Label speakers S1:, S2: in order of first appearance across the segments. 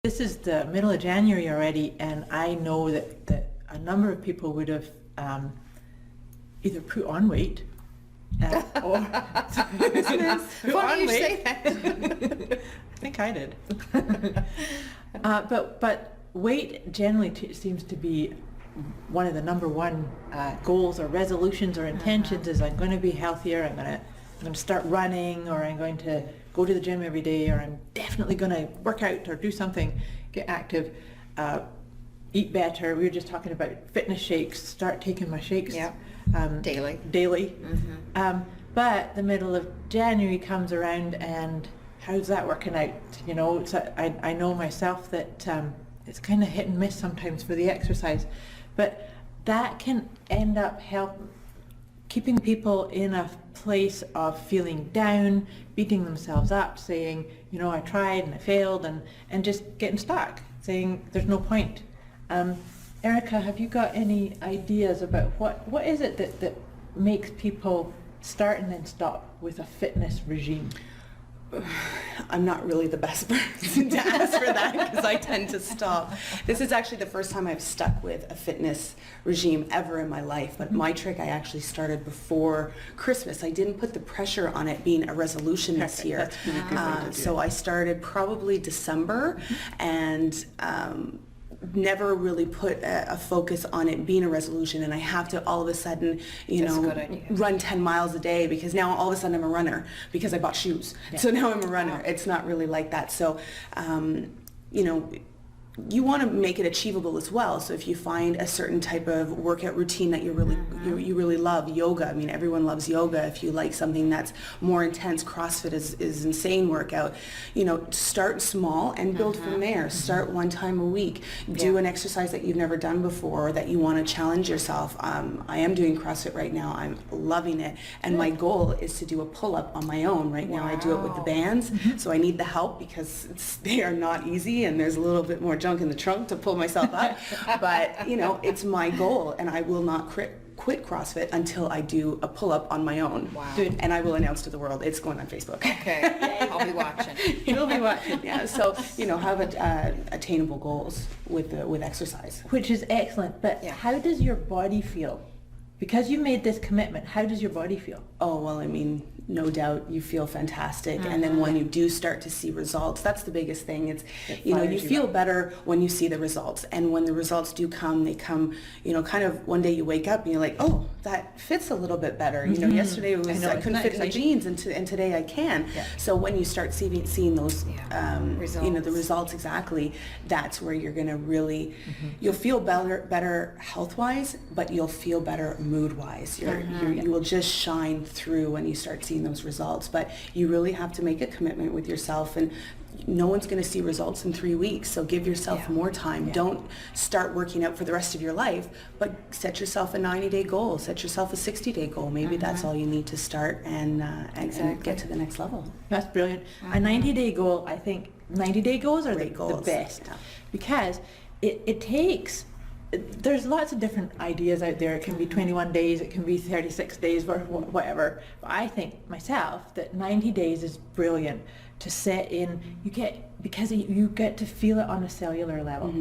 S1: this is the middle of January already, and I know that a number of people would have either put on weight or put
S2: Why
S1: on
S2: do you
S1: weight.
S2: say that?
S1: I think I did. But weight generally seems to be one of the number one goals or resolutions or intentions. Is I'm going to be healthier. I'm going to start running, or I'm going to go to the gym every day, or I'm definitely going to work out or do something, get active, eat better. We were just talking about fitness shakes. Start taking my shakes.
S2: Yeah. Daily.
S1: But the middle of January comes around, and how's that working out? You know, so I know myself that it's kind of hit and miss sometimes for the exercise, but that can end up keeping people in a place of feeling down, beating themselves up, saying, you know, I tried and I failed, and just getting stuck, saying there's no point. Erica, have you got any ideas about what is it that makes people start and then stop with a fitness regime?
S3: I'm not really the best person to ask for that because I tend to stop. This is actually the first time I've stuck with a fitness regime ever in my life, but my trick I actually started before Christmas. I didn't put the pressure on it being a resolution this year.
S1: That's a really good way to do
S3: so
S1: it.
S3: I started probably December, and never really put a focus on it being a resolution, and I have to all of a sudden,
S2: That's a good idea.
S3: run 10 miles a day because now all of a sudden I'm a runner because I bought shoes.
S1: Yeah.
S3: So now I'm a runner. It's not really like that. So, you want to make it achievable as well. So if you find a certain type of workout routine that you really love, yoga. I mean, everyone loves yoga. If you like something that's more intense, CrossFit is insane workout. You know, start small and build from there. Start one time a week. Do an exercise that you've never done before, or that you want to challenge yourself. I am doing CrossFit right now. I'm loving it, and my goal is to do a pull-up on my own. Right now, I do it with the bands, so I need the help because they are not easy, and there's a little bit more junk in the trunk to pull myself up. But it's my goal, and I will not quit CrossFit until I do a pull-up on my own.
S2: Wow.
S1: Good.
S3: And I will announce to the world. It's going on Facebook.
S2: Okay, I'll be watching.
S1: You'll be watching.
S3: Yeah. So have attainable goals with exercise.
S1: Which is excellent, but
S2: Yeah.
S1: how does your body feel? Because you made this commitment, how does your body feel?
S3: Oh, well, I mean, no doubt you feel fantastic. And then when you do start to see results, that's the biggest thing. It's, you
S1: fires you
S3: feel
S1: up.
S3: better when you see the results. And when the results do come, they come, kind of one day you wake up and you're like, oh, that fits a little bit better. Yesterday it was,
S1: I know,
S3: I
S1: isn't
S3: couldn't
S1: that
S3: fit in the
S1: exciting?
S3: jeans, and today I can.
S1: Yeah.
S3: So when you start seeing those,
S2: Results.
S3: the results exactly, that's where you're going to really, you'll feel better health-wise, but you'll feel better mood-wise. You will just shine through when you start seeing those results. But you really have to make a commitment with yourself, and no one's going to see results in 3 weeks, so give yourself more time. Don't start working out for the rest of your life, but set yourself a 90-day goal, set yourself a 60-day goal. Maybe that's all you need to start and get to the next level.
S1: That's brilliant. A 90-day goal, I think 90-day goals are the
S3: Great goals.
S1: best,
S3: Yeah.
S1: because it takes, there's lots of different ideas out there. It can be 21 days, it can be 36 days, or whatever. But I think myself that 90 days is brilliant to set in. Because you get to feel it on a cellular level,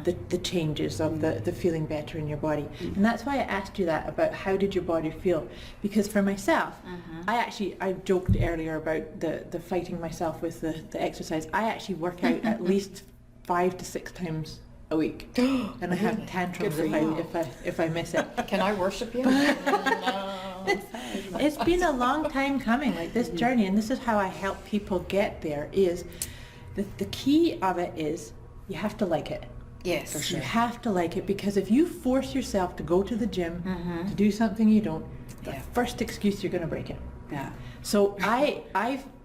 S1: the changes of the feeling better in your body. And that's why I asked you that about how did your body feel. Because for myself, I joked earlier about the fighting myself with the exercise. I actually work out at least 5 to 6 times a week, and I have tantrums if I miss it.
S2: Can I worship you?
S1: It's been a long time coming, like this journey, and this is how I help people get there. Is the key of it is you have to like it.
S2: Yes.
S3: For sure.
S1: You have to like it, because if you force yourself to go to the gym to do something you don't, the first excuse you're going to break it.
S3: Yeah.
S1: So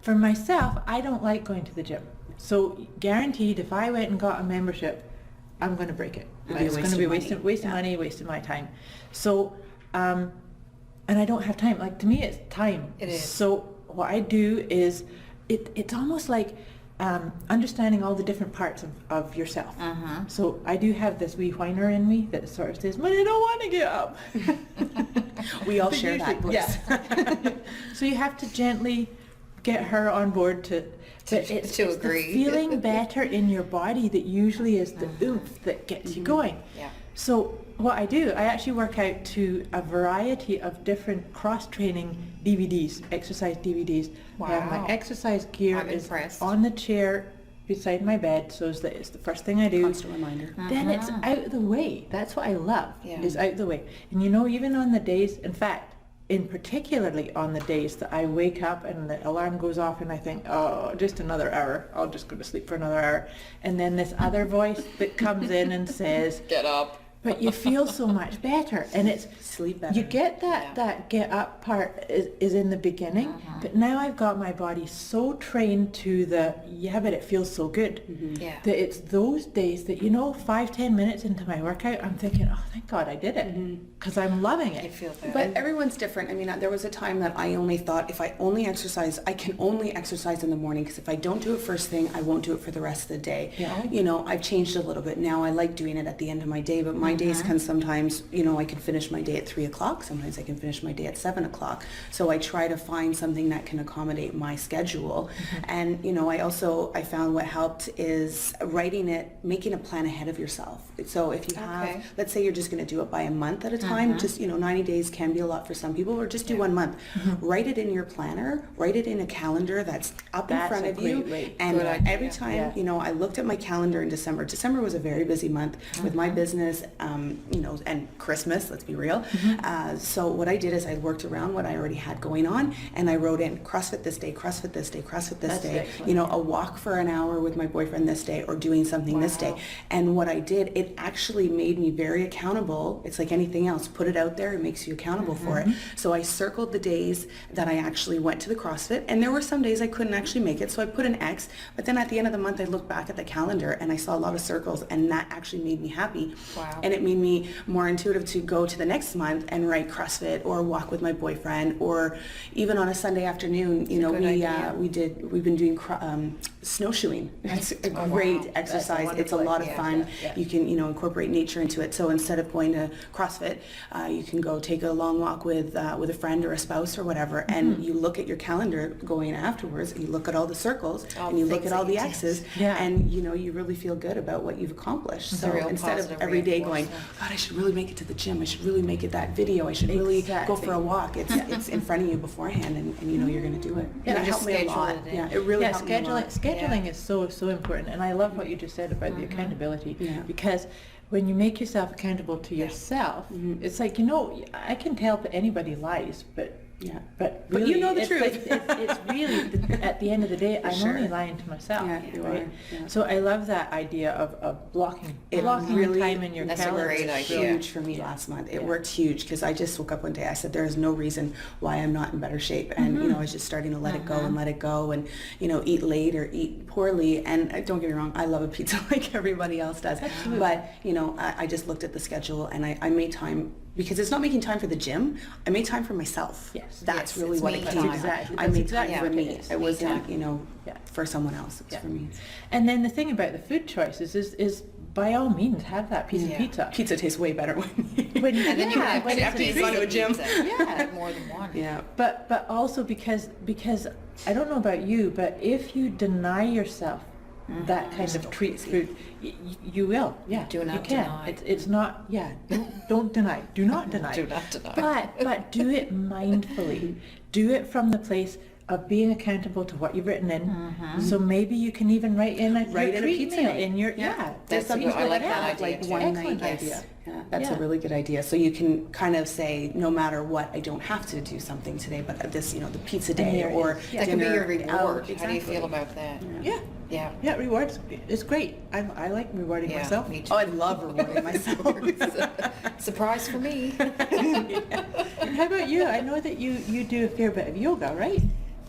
S1: for myself, I don't like going to the gym. So guaranteed, if I went and got a membership, I'm going to break it. It's going to be wasting money, wasting my time. So, and I don't have time. Like, to me, it's time.
S2: It is.
S1: So what I do is, it's almost like understanding all the different parts of yourself. So I do have this wee whiner in me that sort of says, but I don't want to get up.
S3: We all share that bliss.
S1: Yeah. So you have to gently get her on board to. But it's the
S2: agree.
S1: feeling better in your body that usually is the oomph that gets you going.
S2: Yeah.
S1: So what I do, I actually work out to a variety of different cross-training DVDs, exercise DVDs. I have my
S2: Wow.
S1: exercise gear
S2: I'm
S1: is
S2: impressed.
S1: on the chair beside my bed, so that it's the first thing I do.
S3: Constant reminder.
S1: Then it's out of the way. That's what I love,
S2: Yeah.
S1: is out of the way. And you know, even on the days, in fact, in particularly on the days that I wake up and the alarm goes off and I think, oh, just another hour, I'll just go to sleep for another hour. And then this other voice that comes in and says,
S2: Get up.
S1: but you feel so much better. And it's,
S3: Sleep better.
S1: you get that,
S2: Yeah.
S1: that get up part is in the beginning, but now I've got my body so trained to the, yeah, but it feels so good.
S2: Yeah.
S1: That it's those days that, 5-10 minutes into my workout, I'm thinking, oh, thank God I did it, because I'm loving
S2: You
S1: it.
S2: feel better.
S3: But everyone's different. I mean, there was a time that I only thought if I only exercise, I can only exercise in the morning because if I don't do it first thing, I won't do it for the rest of the day.
S1: Yeah.
S3: I've changed a little bit. Now I like doing it at the end of my day, but my days can sometimes, I can finish my day at 3 o'clock. Sometimes I can finish my day at 7 o'clock. So I try to find something that can accommodate my schedule. And, I found what helped is making a plan ahead of yourself. So if you have,
S2: Okay.
S3: let's say you're just going to do it by a month at a time, just, 90 days can be a lot for some people, or just do 1 month. Write it in your planner, write it in a calendar that's up in
S1: That's
S3: front
S1: a
S3: of you.
S1: great way.
S3: And
S2: Good idea.
S3: every time,
S1: Yeah.
S3: I looked at my calendar in December. December was a very busy month with my business, and Christmas, let's be real. So what I did is I worked around what I already had going on, and I wrote in CrossFit this day, CrossFit this day, CrossFit this
S1: That's
S3: day,
S1: excellent.
S3: a walk for an hour with my boyfriend this day, or doing something this day.
S2: Wow.
S3: And what I did, it actually made me very accountable. It's like anything else, put it out there, it makes you accountable for it. So I circled the days that I actually went to the CrossFit, and there were some days I couldn't actually make it, so I put an X, but then at the end of the month I looked back at the calendar and I saw a lot of circles, and that actually made me happy.
S2: Wow.
S3: And it made me more intuitive to go to the next month and write CrossFit or walk with my boyfriend, or even on a Sunday afternoon,
S2: good idea.
S3: we've been doing snowshoeing. It's a
S2: Oh,
S3: great
S2: wow.
S3: exercise.
S1: That's a
S3: It's a
S1: wonderful
S3: lot of
S1: idea.
S3: fun.
S1: Yeah.
S3: You can, incorporate nature into it. So instead of going to CrossFit, you can go take a long walk with a friend or a spouse or whatever, and you look at your calendar going afterwards, and you look at all the circles,
S2: All
S3: and you
S2: the
S3: look
S2: things
S3: at all
S2: that
S3: the
S2: you did.
S3: X's,
S1: Yeah.
S3: and you really feel good about what you've accomplished.
S2: It's a
S3: So
S2: real
S3: instead of
S2: positive
S3: every day going,
S2: reinforcement.
S3: God, I should really make it to the gym, I should really make it that video, I should really go
S1: Exactly.
S3: for a walk. It's in front of you beforehand, and you know you're going to do it.
S1: Yeah,
S3: And it
S2: just
S3: helped me a
S2: schedule
S3: lot.
S2: it in.
S3: Yeah, it really
S1: Yeah,
S3: helped me a lot.
S1: scheduling is so important, and I love what you just said about the accountability,
S3: Yeah.
S1: because when you make yourself accountable to yourself, it's like, I can tell that anybody lies, but
S3: Yeah.
S1: but
S3: But
S1: really,
S3: you know the
S1: it's
S3: truth.
S1: like- it's really at the end of the day, I'm
S3: sure.
S1: only lying to myself,
S3: Yeah, you
S1: right?
S3: are, yeah.
S1: So I love that idea of blocking
S3: It
S1: blocking
S3: really-
S1: time in your
S2: That's a
S1: calendar.
S2: great
S3: It was
S2: idea.
S3: huge for me last month. It
S1: Yeah.
S3: worked huge because I just woke up one day. I said, there is no reason why I'm not in better shape. And, I was just starting to let it go and let it go and, eat late or eat poorly. And don't get me wrong, I love a pizza like everybody else does.
S1: Absolutely.
S3: But, I just looked at the schedule and I made time, because it's not making time for the gym. I made time for myself.
S1: Yes.
S3: That's
S2: Yes,
S3: really
S2: it's
S3: what
S2: me
S3: it
S2: time.
S3: came to.
S1: Exactly.
S3: I
S1: That's
S3: made
S1: exactly
S3: time for
S1: what
S3: me.
S1: it is.
S3: It
S2: Me
S3: wasn't,
S2: time.
S1: Yeah.
S3: for someone else. It was
S1: Yeah.
S3: for me.
S1: And then the thing about the food choices is by all means have that piece of
S2: Yeah.
S1: pizza.
S3: Pizza tastes way better when
S1: When,
S2: And then you
S1: yeah,
S2: have
S1: when
S2: two
S1: it's
S3: after you've
S2: pieces
S3: gone to a
S2: of
S3: gym.
S2: pizza.
S1: Yeah.
S2: More than one.
S3: Yeah.
S1: But also because I don't know about you, but if you deny yourself that kind of treat food, you will. Yeah,
S2: Do not
S1: you can.
S2: deny.
S1: It's not. Yeah, don't deny. Do not deny.
S2: Do not deny.
S1: But do it mindfully. Do it from the place of being accountable to what you've written in. So maybe you can even write in a
S3: Write in a
S1: treat
S3: pizza
S1: meal
S3: night.
S1: in your
S3: Yeah.
S2: That's
S3: some
S2: good.
S3: people
S2: I like
S3: have,
S2: that idea
S3: like
S2: too.
S3: one
S1: Excellent
S3: night.
S1: idea.
S3: Yeah, that's
S1: Yeah.
S3: a really good idea. So you can kind of say, no matter what, I don't have to do something today, but this, the pizza day
S1: here it
S3: or
S1: is.
S2: That can be
S3: dinner
S2: your reward.
S3: out.
S2: How do you feel
S3: Exactly.
S2: about that?
S1: Yeah.
S2: Yeah.
S1: Yeah, rewards. It's great. I like rewarding
S2: Yeah,
S1: myself.
S2: me too.
S3: Oh, I love rewarding myself.
S2: Surprise for me.
S1: How about you? I know that you do a fair bit of yoga, right?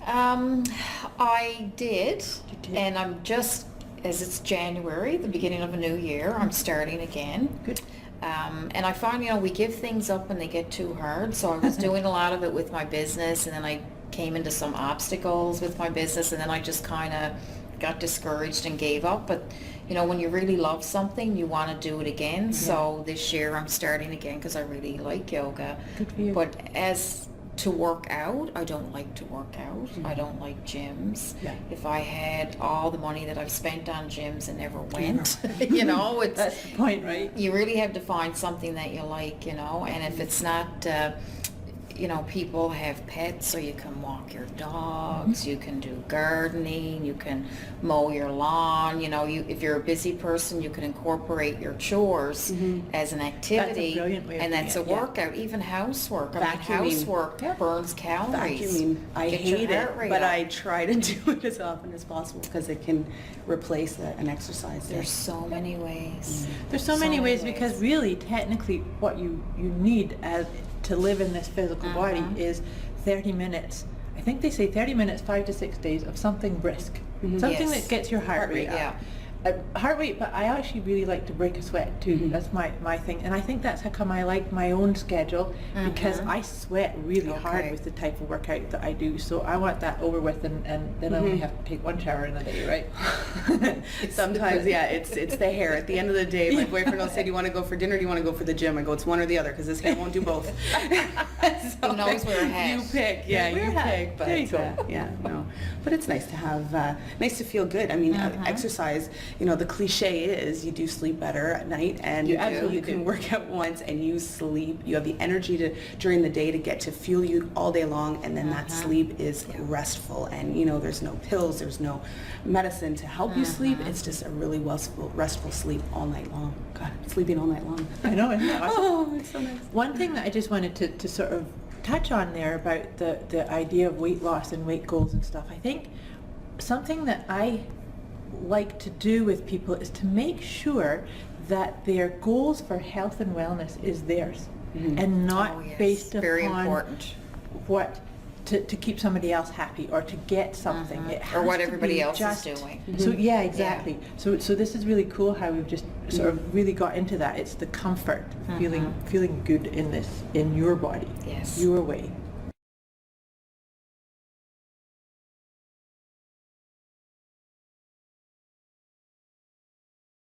S2: I did,
S1: You did.
S2: and I'm just, as it's January, the beginning of a new year, I'm starting again.
S1: Good.
S2: And I find, we give things up when they get too hard. So I was doing a lot of it with my business, and then I came into some obstacles with my business, and then I just kind of got discouraged and gave up. But, when you really love something, you want to do it again. So this year I'm starting again because I really like yoga.
S1: Good for you.
S2: But as to work out, I don't like to work out. I don't like gyms.
S1: Yeah.
S2: If I had all the money that I've spent on gyms and never went, you know, it's
S1: That's the point, right?
S2: you really have to find something that you like, you know, and if it's not, you know, people have pets, so you can walk your dogs, you can do gardening, you can mow your lawn, you know, if you're a busy person, you can incorporate your chores as an activity.
S1: brilliant way of
S2: and
S1: doing
S2: that's a
S1: it, yeah.
S2: workout, even housework. I mean,
S3: Vacuuming.
S2: housework burns calories.
S3: Vacuuming, I
S2: Get your
S3: hate
S2: heart
S3: it,
S2: rate
S3: but
S2: up.
S3: I try to do it as often as possible because it can replace an exercise.
S2: There's so many ways.
S1: There's so many ways because really, technically, what you need to live in this physical body is 30 minutes. I think they say 30 minutes, 5 to 6 days of something brisk. Something
S2: Yes.
S1: that gets your heart rate up.
S2: Yeah.
S1: Heart rate, but I actually really like to break a sweat too. That's my thing. And I think that's how come I like my own schedule because I sweat really hard
S2: Okay.
S1: with the type of workout that I do. So I want that over with and then I only have to take one shower in a day, right?
S3: Sometimes, yeah, it's the hair. At the end of the day, my boyfriend will say, "Do you want to go for dinner? Or do you want to go for the gym?" I go, "It's one or the other because this hair won't do both."
S2: Who knows where a hat?
S3: You pick, yeah,
S1: Wear a
S3: you
S1: hat.
S3: pick. But
S1: There you go.
S3: yeah, no. But it's nice to have, nice to feel good. I mean, exercise. You know, the cliche is you do sleep better at night, and
S1: You
S3: you
S1: absolutely
S3: can
S1: do.
S3: work out once and you sleep. You have the energy to during the day to get to fuel you all day long, and then that sleep is restful. And you know, there's no pills, there's no medicine to help you sleep. It's just a really restful sleep all night long. God, sleeping all night long.
S1: I know, isn't it awesome?
S3: Oh, it's so nice.
S1: One thing that I just wanted to sort of touch on there about the idea of weight loss and weight goals and stuff, I think something that I like to do with people is to make sure that their goals for health and wellness is theirs and not
S2: Oh, yes.
S1: based
S2: Very
S1: upon
S2: important.
S1: what to keep somebody else happy or to get something. It
S2: Or
S1: has
S2: what
S1: to
S2: everybody
S1: be
S2: else
S1: just,
S2: is doing.
S1: So yeah, exactly. So this is really cool how we've just sort of really got into that. It's the comfort, feeling good in your body,
S2: Yes.
S1: your way.